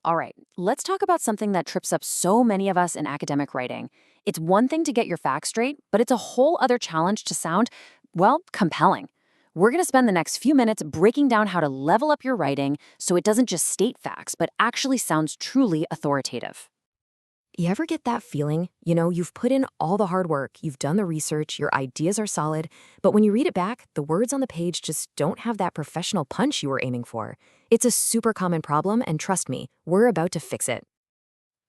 All right, let's talk about something that trips up so many of us in academic writing. It's one thing to get your facts straight, but it's a whole other challenge to sound, well, compelling. We're going to spend the next few minutes breaking down how to level up your writing so it doesn't just state facts, but actually sounds truly authoritative. You ever get that feeling? You've put in all the hard work, you've done the research, your ideas are solid, but when you read it back, the words on the page just don't have that professional punch you were aiming for. It's a super common problem, and trust me, we're about to fix it.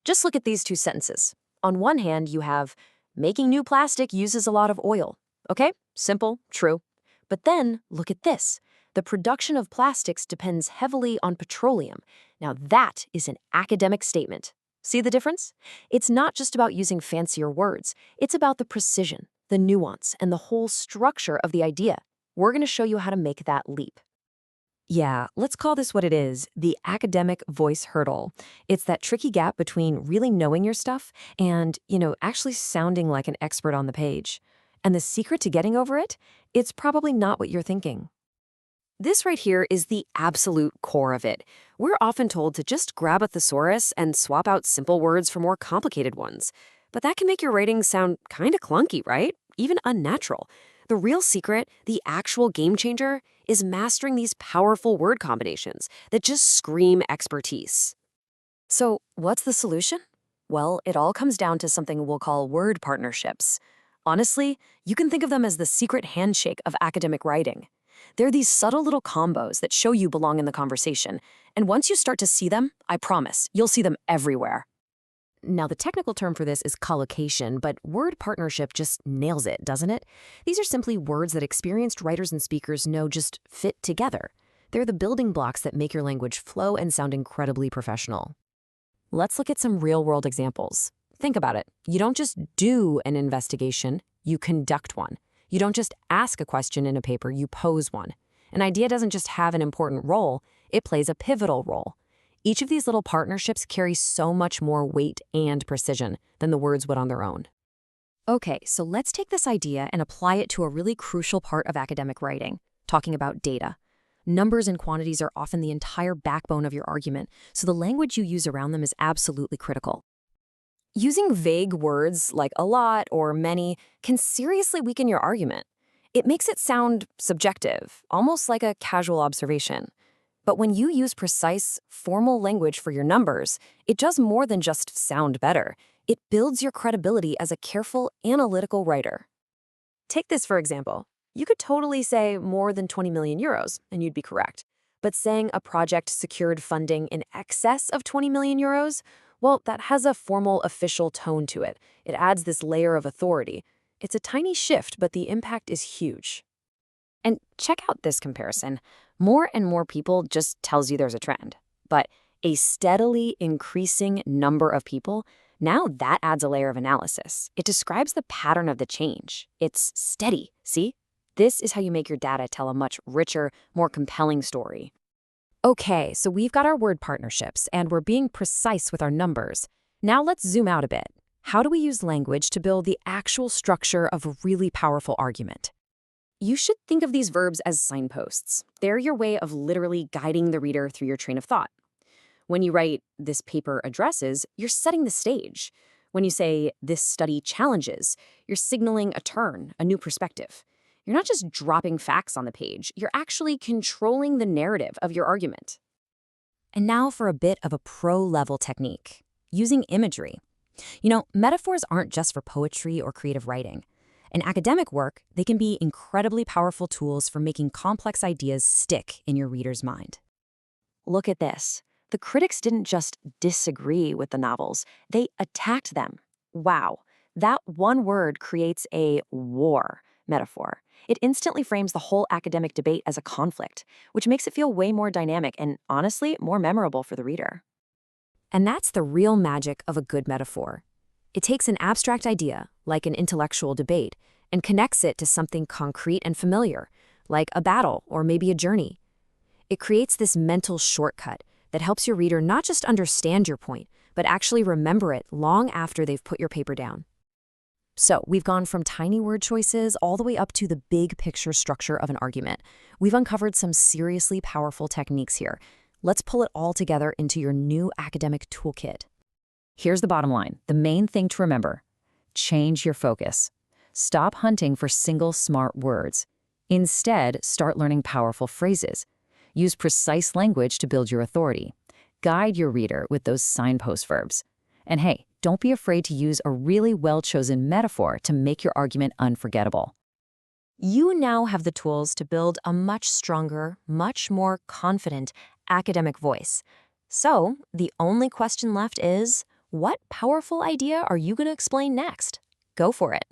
Just look at these two sentences. On one hand, you have, making new plastic uses a lot of oil. Okay, simple, true. But then, look at this. The production of plastics depends heavily on petroleum. Now that is an academic statement. See the difference? It's not just about using fancier words. It's about the precision, the nuance, and the whole structure of the idea. We're going to show you how to make that leap. Yeah, let's call this what it is, the academic voice hurdle. It's that tricky gap between really knowing your stuff and, actually sounding like an expert on the page. And the secret to getting over it? It's probably not what you're thinking. This right here is the absolute core of it. We're often told to just grab a thesaurus and swap out simple words for more complicated ones. But that can make your writing sound kind of clunky, right? Even unnatural. The real secret, the actual game changer, is mastering these powerful word combinations that just scream expertise. So, what's the solution? Well, it all comes down to something we'll call word partnerships. Honestly, you can think of them as the secret handshake of academic writing. They're these subtle little combos that show you belong in the conversation. And once you start to see them, I promise, you'll see them everywhere. Now, the technical term for this is collocation, but word partnership just nails it, doesn't it? These are simply words that experienced writers and speakers know just fit together. They're the building blocks that make your language flow and sound incredibly professional. Let's look at some real-world examples. Think about it. You don't just do an investigation, you conduct one. You don't just ask a question in a paper, you pose one. An idea doesn't just have an important role, it plays a pivotal role. Each of these little partnerships carries so much more weight and precision than the words would on their own. Okay, so let's take this idea and apply it to a really crucial part of academic writing, talking about data. Numbers and quantities are often the entire backbone of your argument, so the language you use around them is absolutely critical. Using vague words like a lot or many can seriously weaken your argument. It makes it sound subjective, almost like a casual observation. But when you use precise, formal language for your numbers, it does more than just sound better. It builds your credibility as a careful, analytical writer. Take this for example. You could totally say more than 20 million euros, and you'd be correct. But saying a project secured funding in excess of 20 million euros, well, that has a formal, official tone to it. It adds this layer of authority. It's a tiny shift, but the impact is huge. And check out this comparison. More and more people just tells you there's a trend. But a steadily increasing number of people, now that adds a layer of analysis. It describes the pattern of the change. It's steady, see? This is how you make your data tell a much richer, more compelling story. Okay, so we've got our word partnerships, and we're being precise with our numbers. Now let's zoom out a bit. How do we use language to build the actual structure of a really powerful argument? You should think of these verbs as signposts. They're your way of literally guiding the reader through your train of thought. When you write, "this paper addresses," you're setting the stage. When you say, "this study challenges," you're signaling a turn, a new perspective. You're not just dropping facts on the page, you're actually controlling the narrative of your argument. And now for a bit of a pro-level technique, using imagery. Metaphors aren't just for poetry or creative writing. In academic work, they can be incredibly powerful tools for making complex ideas stick in your reader's mind. Look at this. The critics didn't just disagree with the novels, they attacked them. Wow, that one word creates a war metaphor. It instantly frames the whole academic debate as a conflict, which makes it feel way more dynamic and, honestly, more memorable for the reader. And that's the real magic of a good metaphor. It takes an abstract idea, like an intellectual debate, and connects it to something concrete and familiar, like a battle or maybe a journey. It creates this mental shortcut that helps your reader not just understand your point, but actually remember it long after they've put your paper down. So we've gone from tiny word choices all the way up to the big picture structure of an argument. We've uncovered some seriously powerful techniques here. Let's pull it all together into your new academic toolkit. Here's the bottom line, the main thing to remember. Change your focus. Stop hunting for single smart words. Instead, start learning powerful phrases. Use precise language to build your authority. Guide your reader with those signpost verbs. And hey, don't be afraid to use a really well-chosen metaphor to make your argument unforgettable. You now have the tools to build a much stronger, much more confident academic voice. So, the only question left is, what powerful idea are you going to explain next? Go for it.